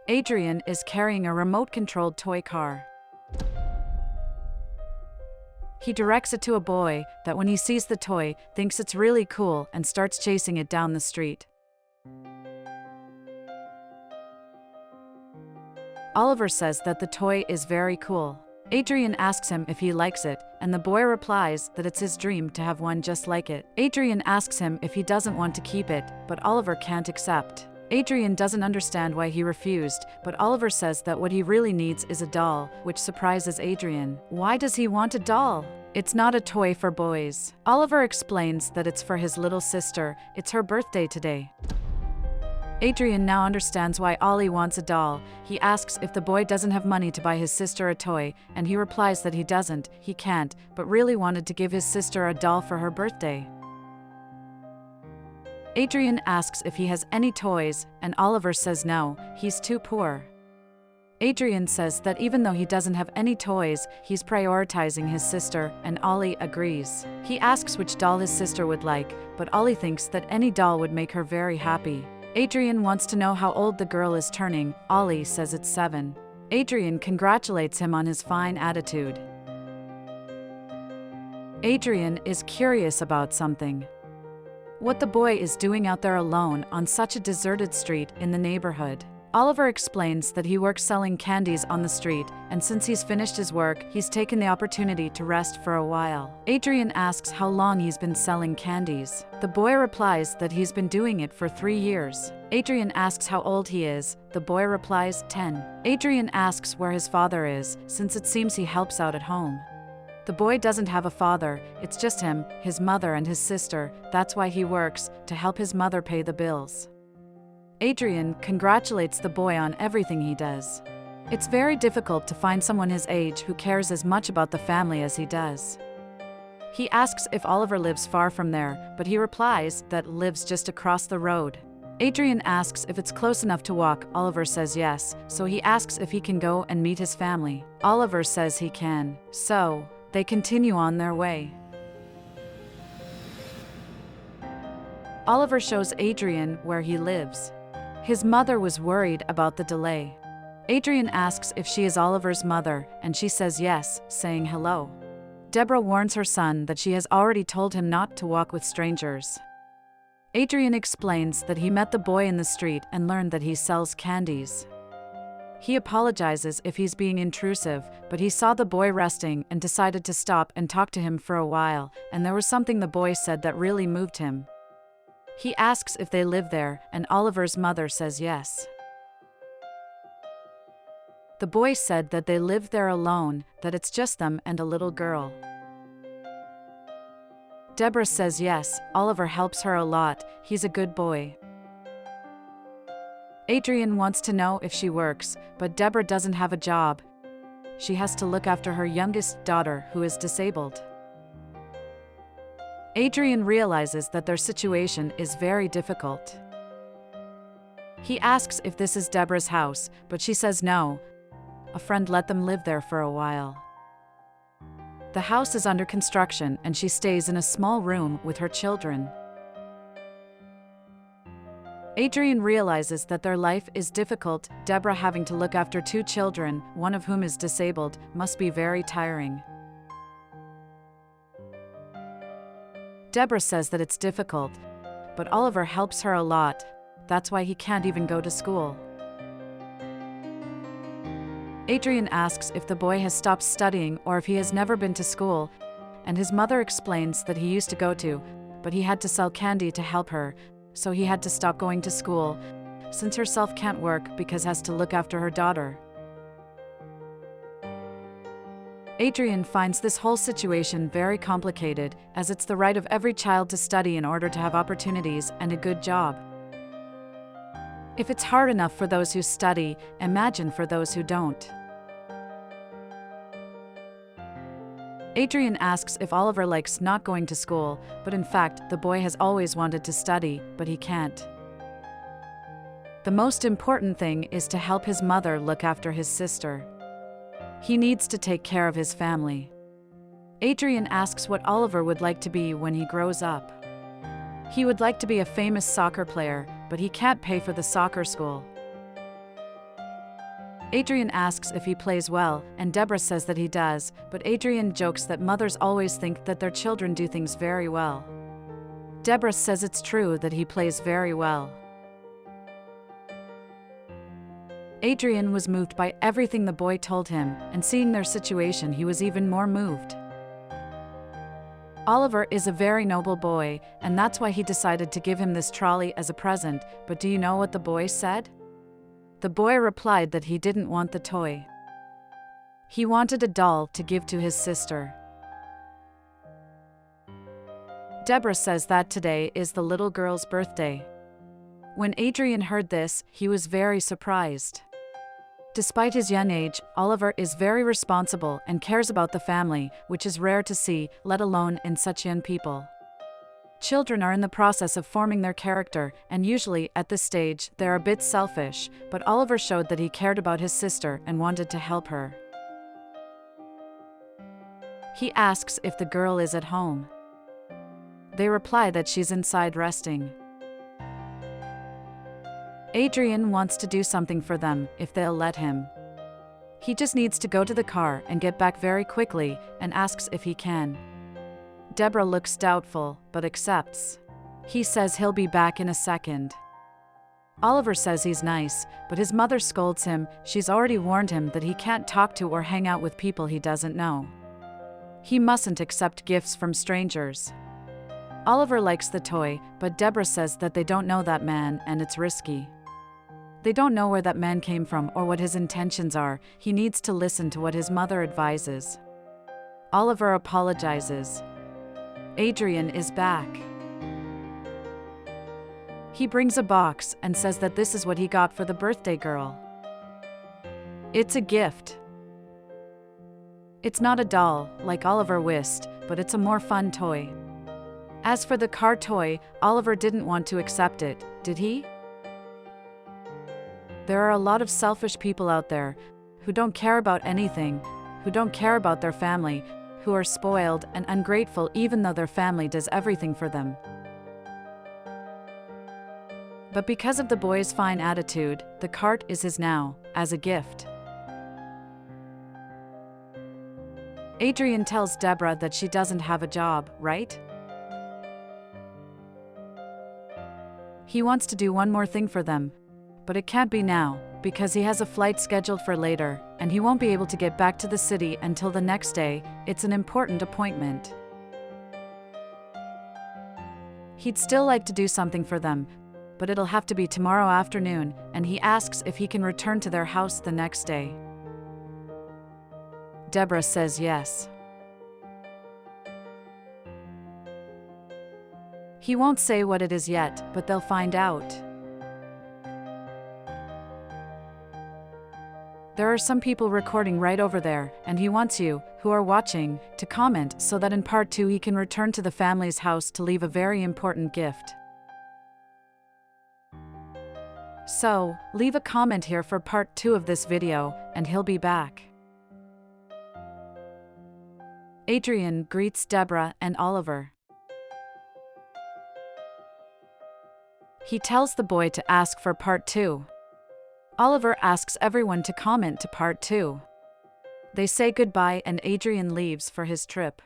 Adrian is carrying a remote-controlled toy car. He directs it to a boy that, when he sees the toy, thinks it's really cool and starts chasing it down the street. Oliver says that the toy is very cool. Adrian asks him if he likes it, and the boy replies that it's his dream to have one just like it. Adrian asks him if he doesn't want to keep it, but Oliver can't accept. Adrian doesn't understand why he refused, but Oliver says that what he really needs is a doll, which surprises Adrian. Why does he want a doll? It's not a toy for boys. Oliver explains that it's for his little sister. It's her birthday today. Adrian now understands why Ollie wants a doll. He asks if the boy doesn't have money to buy his sister a toy, and he replies that he doesn't, he can't, but really wanted to give his sister a doll for her birthday. Adrian asks if he has any toys, and Oliver says no, he's too poor. Adrian says that even though he doesn't have any toys, he's prioritizing his sister, and Ollie agrees. He asks which doll his sister would like, but Ollie thinks that any doll would make her very happy. Adrian wants to know how old the girl is turning. Ollie says it's 7. Adrian congratulates him on his fine attitude. Adrian is curious about something. What the boy is doing out there alone on such a deserted street in the neighborhood. Oliver explains that he works selling candies on the street, and since he's finished his work, he's taken the opportunity to rest for a while. Adrian asks how long he's been selling candies. The boy replies that he's been doing it for 3 years. Adrian asks how old he is. The boy replies 10. Adrian asks where his father is, since it seems he helps out at home. The boy doesn't have a father, it's just him, his mother and his sister. That's why he works, to help his mother pay the bills. Adrian congratulates the boy on everything he does. It's very difficult to find someone his age who cares as much about the family as he does. He asks if Oliver lives far from there, but he replies that lives just across the road. Adrian asks if it's close enough to walk. Oliver says yes, so he asks if he can go and meet his family. Oliver says he can. So, they continue on their way. Oliver shows Adrian where he lives. His mother was worried about the delay. Adrian asks if she is Oliver's mother, and she says yes, saying hello. Deborah warns her son that she has already told him not to walk with strangers. Adrian explains that he met the boy in the street and learned that he sells candies. He apologizes if he's being intrusive, but he saw the boy resting and decided to stop and talk to him for a while, and there was something the boy said that really moved him. He asks if they live there, and Oliver's mother says yes. The boy said that they live there alone, that it's just them and a little girl. Deborah says yes, Oliver helps her a lot, he's a good boy. Adrian wants to know if she works, but Deborah doesn't have a job. She has to look after her youngest daughter, who is disabled. Adrian realizes that their situation is very difficult. He asks if this is Deborah's house, but she says no. A friend let them live there for a while. The house is under construction and she stays in a small room with her children. Adrian realizes that their life is difficult. Deborah having to look after 2 children, one of whom is disabled, must be very tiring. Deborah says that it's difficult, but Oliver helps her a lot. That's why he can't even go to school. Adrian asks if the boy has stopped studying or if he has never been to school, and his mother explains that he used to go to, but he had to sell candy to help her, so he had to stop going to school, since herself can't work because has to look after her daughter. Adrian finds this whole situation very complicated, as it's the right of every child to study in order to have opportunities and a good job. If it's hard enough for those who study, imagine for those who don't. Adrian asks if Oliver likes not going to school, but in fact, the boy has always wanted to study, but he can't. The most important thing is to help his mother look after his sister. He needs to take care of his family. Adrian asks what Oliver would like to be when he grows up. He would like to be a famous soccer player, but he can't pay for the soccer school. Adrian asks if he plays well, and Deborah says that he does, but Adrian jokes that mothers always think that their children do things very well. Deborah says it's true that he plays very well. Adrian was moved by everything the boy told him, and seeing their situation, he was even more moved. Oliver is a very noble boy, and that's why he decided to give him this trolley as a present, but do you know what the boy said? The boy replied that he didn't want the toy. He wanted a doll to give to his sister. Deborah says that today is the little girl's birthday. When Adrian heard this, he was very surprised. Despite his young age, Oliver is very responsible and cares about the family, which is rare to see, let alone in such young people. Children are in the process of forming their character, and usually, at this stage, they're a bit selfish, but Oliver showed that he cared about his sister and wanted to help her. He asks if the girl is at home. They reply that she's inside resting. Adrian wants to do something for them, if they'll let him. He just needs to go to the car and get back very quickly, and asks if he can. Deborah looks doubtful, but accepts. He says he'll be back in a second. Oliver says he's nice, but his mother scolds him. She's already warned him that he can't talk to or hang out with people he doesn't know. He mustn't accept gifts from strangers. Oliver likes the toy, but Deborah says that they don't know that man and it's risky. They don't know where that man came from or what his intentions are. He needs to listen to what his mother advises. Oliver apologizes. Adrian is back. He brings a box and says that this is what he got for the birthday girl. It's a gift. It's not a doll, like Oliver wished, but it's a more fun toy. As for the car toy, Oliver didn't want to accept it, did he? There are a lot of selfish people out there who don't care about anything, who don't care about their family, who are spoiled and ungrateful even though their family does everything for them. But because of the boy's fine attitude, the cart is his now, as a gift. Adrian tells Deborah that she doesn't have a job, right? He wants to do one more thing for them. But it can't be now, because he has a flight scheduled for later, and he won't be able to get back to the city until the next day. It's an important appointment. He'd still like to do something for them, but it'll have to be tomorrow afternoon, and he asks if he can return to their house the next day. Deborah says yes. He won't say what it is yet, but they'll find out. There are some people recording right over there, and he wants you, who are watching, to comment so that in part 2 he can return to the family's house to leave a very important gift. So, leave a comment here for part 2 of this video, and he'll be back. Adrian greets Deborah and Oliver. He tells the boy to ask for part 2. Oliver asks everyone to comment to part 2. They say goodbye and Adrian leaves for his trip.